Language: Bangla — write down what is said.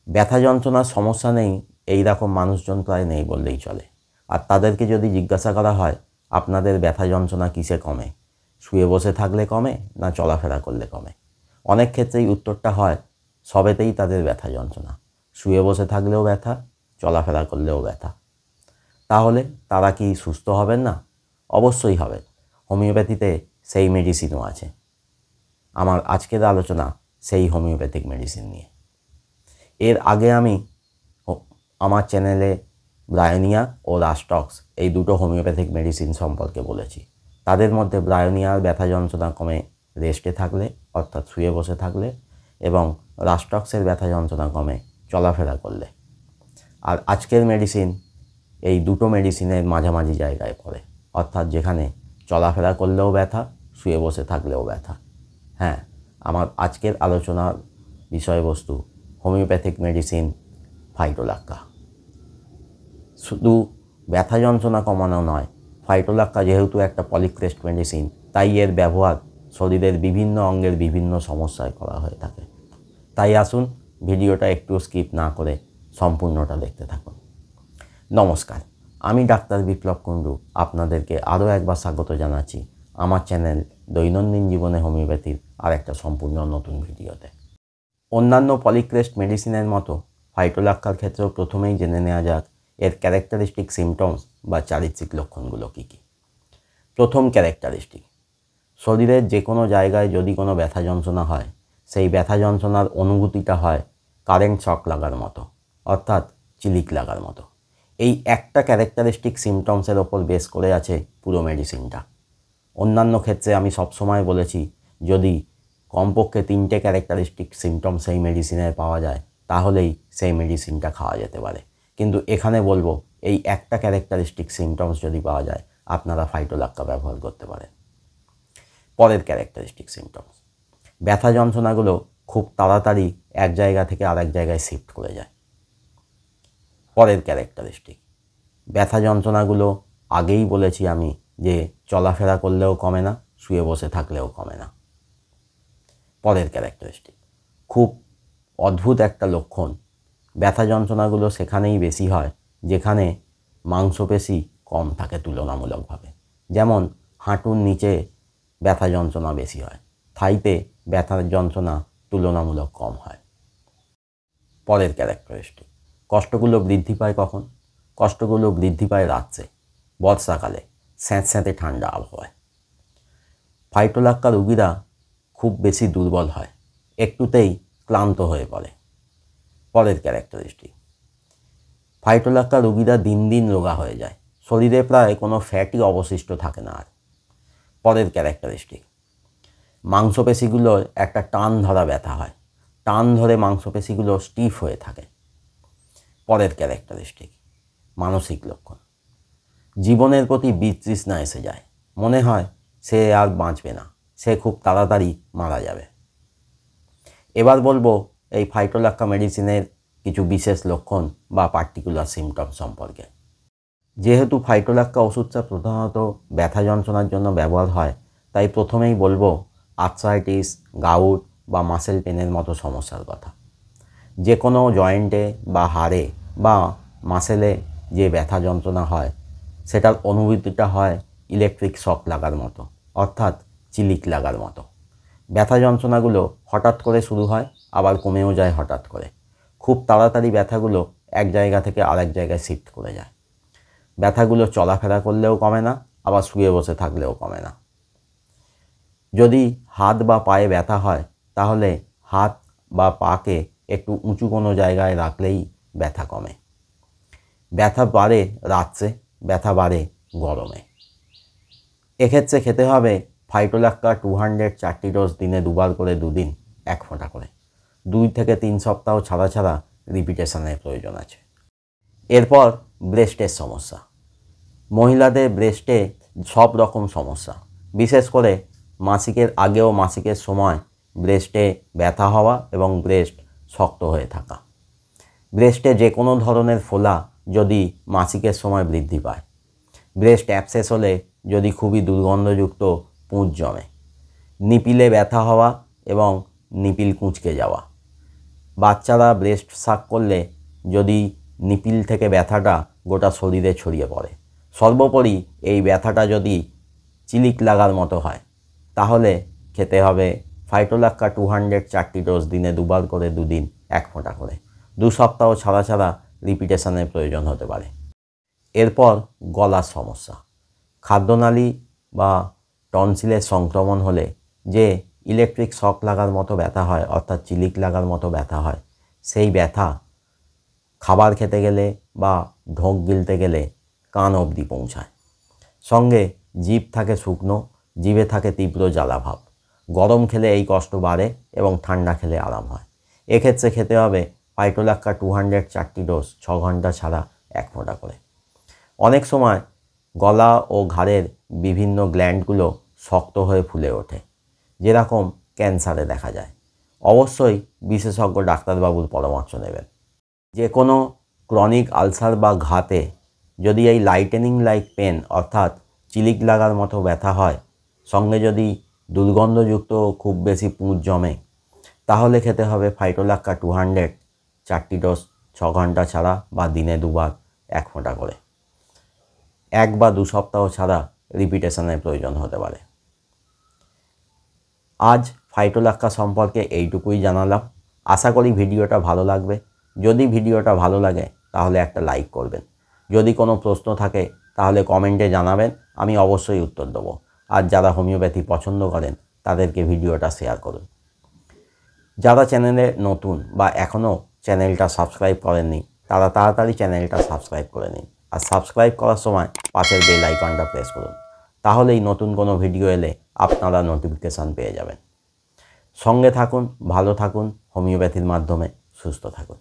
ব্যথা যন্ত্রণার সমস্যা নেই এই রকম মানুষজন প্রায় নেই বললেই চলে। আর তাদেরকে যদি জিজ্ঞাসা করা হয় আপনাদের ব্যথা যন্ত্রণা কিসে কমে, শুয়ে বসে থাকলে কমে না চলাফেরা করলে কমে, অনেক ক্ষেত্রেই উত্তরটা হয় সবেতেই তাদের ব্যথা যন্ত্রণা, শুয়ে বসে থাকলেও ব্যথা, চলাফেরা করলেও ব্যথা। তাহলে তারা কি সুস্থ হবেন না? অবশ্যই হবেন। হোমিওপ্যাথিতে সেই মেডিসিনও আছে। আমার আজকের আলোচনা সেই হোমিওপ্যাথিক মেডিসিন নিয়ে। এর আগে আমি আমার চ্যানেলে ব্রায়োনিয়া ও রাস্টক্স এই দুটো হোমিওপ্যাথিক মেডিসিন সম্পর্কে বলেছি। তাদের মধ্যে ব্রায়োনিয়ার ব্যথা যন্ত্রণা কমে রেস্টে থাকলে অর্থাৎ শুয়ে বসে থাকলে, এবং রাস্টক্সের ব্যথা যন্ত্রণা কমে চলাফেরা করলে। আর আজকের মেডিসিন এই দুটো মেডিসিনের মাঝামাঝি জায়গায় পড়ে, অর্থাৎ যেখানে চলাফেরা করলেও ব্যথা, শুয়ে বসে থাকলেও ব্যথা। হ্যাঁ, আমার আজকের আলোচনার বিষয়বস্তু হোমিওপ্যাথিক মেডিসিন ফাইটোলাক্কা। শুধু ব্যথা যন্ত্রণা কমানো নয়, ফাইটোলাক্কা যেহেতু একটা পলিক্রেস্ট মেডিসিন, তাই এর ব্যবহার শরীরের বিভিন্ন অঙ্গের বিভিন্ন সমস্যায় করা হয়ে থাকে। তাই আসুন ভিডিওটা একটু স্কিপ না করে সম্পূর্ণটা দেখতে থাকুন। নমস্কার, আমি ডাক্তার বিপ্লব কুণ্ডু আপনাদেরকে আরও একবার স্বাগত জানাচ্ছি আমার চ্যানেল দৈনন্দিন জীবনে হোমিওপ্যাথির আর একটা সম্পূর্ণ নতুন ভিডিওতে। অন্যান্য পলিক্রেস্ট মেডিসিনের মতো ফাইটোলাক্কার ক্ষেত্রেও প্রথমেই জেনে নেওয়া যাক এর ক্যারেক্টারিস্টিক সিমটমস বা চারিত্রিক লক্ষণগুলো কী কী। প্রথম ক্যারেক্টারিস্টিক, শরীরের যে কোনো জায়গায় যদি কোনো ব্যথা যন্ত্রণা হয়, সেই ব্যথা যন্ত্রণার অনুভূতিটা হয় কারেন্ট শক লাগার মতো, অর্থাৎ চিলিক লাগার মতো। এই একটা ক্যারেক্টারিস্টিক সিমটমসের ওপর বেস করে আছে পুরো মেডিসিনটা। অন্যান্য ক্ষেত্রে আমি সবসময় বলেছি যদি কমপক্ষে 3টে ক্যারেক্টারিস্টিক সিমটম সেই মেডিসিনের পাওয়া যায় তাহলেই সেই মেডিসিনটা খাওয়া যেতে পারে, কিন্তু এখানে বলবো এই একটা ক্যারেক্টারিস্টিক সিমটমস যদি পাওয়া যায় আপনারা ফাইটোলাক্কা ব্যবহার করতে পারেন। পরের ক্যারেক্টারিস্টিক সিমটমস, ব্যথা যন্ত্রণাগুলো খুব তাড়াতাড়ি এক জায়গা থেকে আরেক জায়গায় শিফট করে যায়। পরের ক্যারেক্টারিস্টিক, ব্যথা যন্ত্রণাগুলো আগেই বলেছি আমি যে চলাফেরা করলেও কমে না, শুয়ে বসে থাকলেও কমে না। পরের ক্যারেক্টারিস্টিক, খুব অদ্ভুত একটা লক্ষণ, ব্যথা যন্ত্রণাগুলো সেখানেই বেশি হয় যেখানে মাংসপেশি কম থাকে তুলনামূলকভাবে। যেমন হাঁটুর নিচে ব্যথা যন্ত্রণা বেশি হয়, থাইতে ব্যথার যন্ত্রণা তুলনামূলক কম হয়। পরের ক্যারেক্টারিস্টিক, কষ্টগুলো বৃদ্ধি পায় কখন? কষ্টগুলো বৃদ্ধি পায় রাত্রে, বর্ষাকালে, স্যাঁতস্যাঁতে ঠান্ডা আবহাওয়ায়। ফাইটোলাক্কা রোগীরা খুব বেশি দুর্বল হয়, একটুতেই ক্লান্ত হয়ে পড়ে। পরের ক্যারেক্টারিস্টিক, ফাইটোলাক্কা রোগীরা দিন দিন রোগা হয়ে যায়, শরীরে প্রায় কোনো ফ্যাটই অবশিষ্ট থাকে না আর। পরের ক্যারেক্টারিস্টিক, মাংসপেশিগুলোর একটা টান ধরা ব্যথা হয়, টান ধরে মাংসপেশিগুলো স্টিফ হয়ে থাকে। পরের ক্যারেক্টারিস্টিক, মানসিক লক্ষণ, জীবনের প্রতি বিতৃষ্ণা এসে যায়, মনে হয় সে আর বাঁচবে না, সে খুব তাড়াতাড়ি মারা যাবে। এবার বলবো এই ফাইটোলাক্কা মেডিসিনের কিছু বিশেষ লক্ষণ বা পার্টিকুলার সিমটম সম্পর্কে। যেহেতু ফাইটোলাক্কা ওষুধটা প্রধানত ব্যথা যন্ত্রণার জন্য ব্যবহার হয়, তাই প্রথমেই বলবো আর্থ্রাইটিস, গাউট বা মাসেল পেনের মতো সমস্যার কথা। যে কোনো জয়েন্টে বা হাড়ে বা মাসেলে যে ব্যথা যন্ত্রণা হয় সেটার অনুভূতিটা হয় ইলেকট্রিক শক লাগার মতো, অর্থাৎ চিলিক লাগার মতো। ব্যথা যন্ত্রণাগুলো হঠাৎ করে শুরু হয়, আবার কমেও যায় হঠাৎ করে। খুব তাড়াতাড়ি ব্যথাগুলো এক জায়গা থেকে আরেক জায়গায় শিফট করে যায়। ব্যথাগুলো চলাফেরা করলেও কমে না, আবার শুয়ে বসে থাকলেও কমে না। যদি হাত বা পায়ে ব্যথা হয় তাহলে হাত বা পাকে একটু উঁচু কোনো জায়গায় রাখলেই ব্যথা কমে। ব্যথা বাড়ে রাত্রে, ব্যথা বাড়ে গরমে। এক্ষেত্রে খেতে হবে ফাইটোলাক্কা 200 4টি ডোজ, দিনে 2বার করে 2 দিন 1 ফোঁটা করে। 2 থেকে 3 সপ্তাহ ছাড়া ছাড়া রিপিটেশনের প্রয়োজন আছে। এরপর ব্রেস্টের সমস্যা। মহিলাদের ব্রেস্টে সব রকম সমস্যা, বিশেষ করে মাসিকের আগে ও মাসিকের সময় ব্রেস্টে ব্যথা হওয়া এবং ব্রেস্ট শক্ত হয়ে থাকা। ব্রেস্টে যে কোনো ধরনের ফোলা যদি মাসিকের সময় বৃদ্ধি পায়, ব্রেস্ট অ্যাবসেস হলে যদি খুবই দুর্গন্ধযুক্ত পুঁজ জমে, নিপিলে ব্যথা হওয়া এবং নিপিল কুঁচকে যাওয়া, বাচ্চারা ব্রেস্ট সাক করলে যদি নিপিল থেকে ব্যথাটা গোটা শরীরে ছড়িয়ে পড়ে। সর্বোপরি এই ব্যথাটা যদি চিলিক লাগার মতো হয় তাহলে খেতে হবে ফাইটোলাক্কা 200 4টি ডোজ, দিনে 2বার করে 2 দিন 1 ফোঁটা করে। 2 সপ্তাহ ছাড়া ছাড়া রিপিটেশনের প্রয়োজন হতে পারে। এরপর গলার সমস্যা। খাদ্যনালী বা টনসিলের সংক্রমণ হলে যে ইলেকট্রিক শক লাগার মতো ব্যথা হয়, অর্থাৎ চিলিক লাগার মতো ব্যথা হয়, সেই ব্যথা খাবার খেতে গেলে বা ঢোক গিলতে গেলে কান অবধি পৌঁছায়। সঙ্গে জিভ থাকে শুকনো, জিভে থাকে তীব্র জ্বালাভাব। গরম খেলে এই কষ্ট বাড়ে এবং ঠান্ডা খেলে আরাম হয়। এক্ষেত্রে খেতে হবে ফাইটোলাক্কা 200 4টি ডোজ, 6 ঘন্টা ছাড়া 1 ফোঁটা করে। অনেক সময় গলা ও ঘাড়ের বিভিন্ন গ্ল্যান্ডগুলো শক্ত হয়ে ফুলে ওঠে, যেরকম ক্যান্সারে দেখা যায়। অবশ্যই বিশেষজ্ঞ ডাক্তারবাবুর পরামর্শ নেবেন। যে কোনো ক্রনিক আলসার বা ঘাতে যদি এই লাইটেনিং লাইক পেন অর্থাৎ চিলিক লাগার মতো ব্যথা হয়, সঙ্গে যদি দুর্গন্ধযুক্ত খুব বেশি পুঁজ জমে, তাহলে খেতে হবে ফাইটোলাক্কা 200 4টি ডোজ, 6 ঘন্টা ছাড়া বা দিনে 2বার 1 ফোঁটা করে। 1 বা 2 সপ্তাহ ছাড়া রিপিটেশনের প্রয়োজন হতে পারে। আজ ফাইটোলাক্কা সম্পর্কে এইটুকুই জানালাম। আশা করি ভিডিওটা ভালো লাগবে। যদি ভিডিওটা ভালো লাগে তাহলে একটা লাইক করবেন। যদি কোনো প্রশ্ন থাকে তাহলে কমেন্টে জানাবেন, আমি অবশ্যই উত্তর দেবো। আর যারা হোমিওপ্যাথি পছন্দ করেন তাদেরকে ভিডিওটা শেয়ার করুন। যারা চ্যানেলে নতুন বা এখনও চ্যানেলটা সাবস্ক্রাইব করেননি তারা তাড়াতাড়ি চ্যানেলটা সাবস্ক্রাইব করে নিন। আর সাবস্ক্রাইব করার সময় পাশের বেল আইকনটা প্রেস করুন, তাহলেই নতুন কোনো ভিডিও এলে আপনারা নোটিফিকেশান পেয়ে যাবেন। সঙ্গে থাকুন, ভালো থাকুন, হোমিওপ্যাথির মাধ্যমে সুস্থ থাকুন।